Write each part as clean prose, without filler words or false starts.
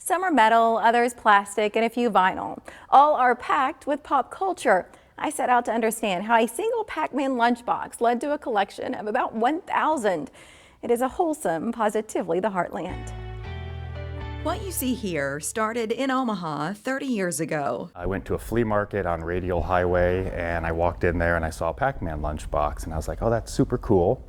Some are metal, others plastic, and a few vinyl. All are packed with pop culture. I set out to understand how a single Pac-Man lunchbox led to a collection of about 1,000. It is a wholesome, positively the heartland. What you see here started in Omaha 30 years ago. I went to a flea market on Radial Highway and I walked in there and I saw a Pac-Man lunchbox and I was like, oh, that's super cool.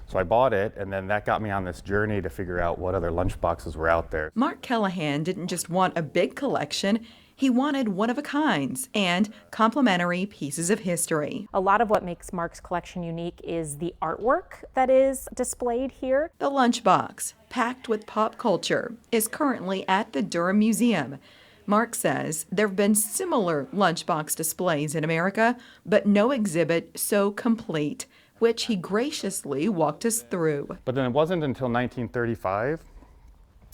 So I bought it, and then that got me on this journey to figure out what other lunchboxes were out there. Mark Kelehan didn't just want a big collection, he wanted one-of-a-kinds and complementary pieces of history. A lot of what makes Mark's collection unique is the artwork that is displayed here. The lunchbox, packed with pop culture, is currently at the Durham Museum. Mark says there have been similar lunchbox displays in America, but no exhibit so complete, which he graciously walked us through. But then it wasn't until 1935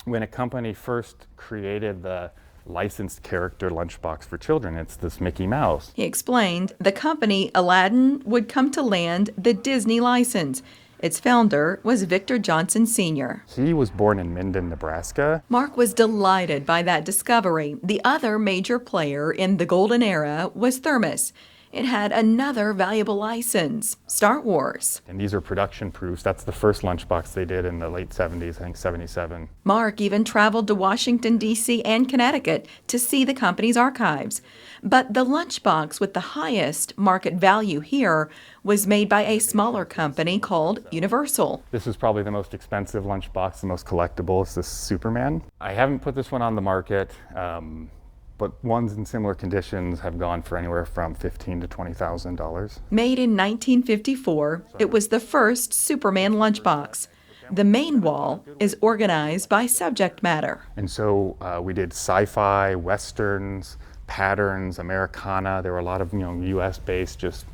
when a company first created the licensed character lunchbox for children. It's this Mickey Mouse. He explained the company Aladdin would come to land the Disney license. Its founder was Victor Johnson Sr. He was born in Minden, Nebraska. Mark was delighted by that discovery. The other major player in the golden era was Thermos. It had another valuable license, Star Wars. And these are production proofs. That's the first lunchbox they did in the late 70s, I think 77. Mark even traveled to Washington, D.C. and Connecticut to see the company's archives. But the lunchbox with the highest market value here was made by a smaller company called Universal. This is probably the most expensive lunchbox, the most collectible. It's this Superman. I haven't put this one on the market. But ones in similar conditions have gone for anywhere from $15,000 to $20,000. Made in 1954, it was the first Superman lunchbox. The main wall is organized by subject matter. And so we did sci-fi, westerns, patterns, Americana. There were a lot of U.S.-based, just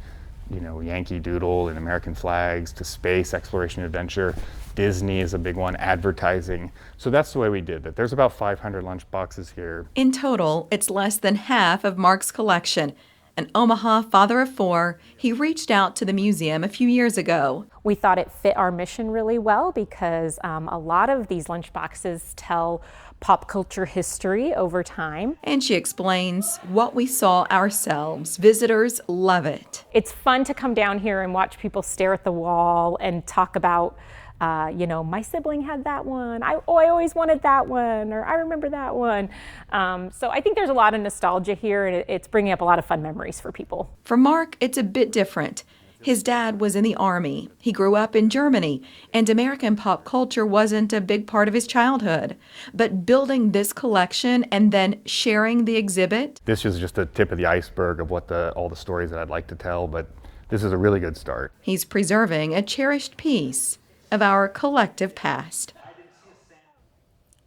Yankee Doodle and American flags, to space, exploration, adventure. Disney is a big one, advertising. So that's the way we did it. There's about 500 lunchboxes here. In total, it's less than half of Mark's collection. An Omaha father of four, he reached out to the museum a few years ago. We thought it fit our mission really well because a lot of these lunchboxes tell pop culture history over time. And she explains what we saw ourselves. Visitors love it. It's fun to come down here and watch people stare at the wall and talk about my sibling had that one. I always wanted that one, or I remember that one. So I think there's a lot of nostalgia here, and it's bringing up a lot of fun memories for people. For Mark, it's a bit different. His dad was in the Army. He grew up in Germany, and American pop culture wasn't a big part of his childhood. But building this collection and then sharing the exhibit. This is just the tip of the iceberg of all the stories that I'd like to tell, but this is a really good start. He's preserving a cherished piece of our collective past.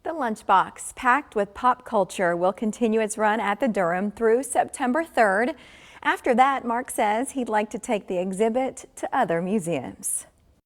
The Lunchbox, packed with pop culture, will continue its run at the Durham through September 3rd. After that, Mark says he'd like to take the exhibit to other museums.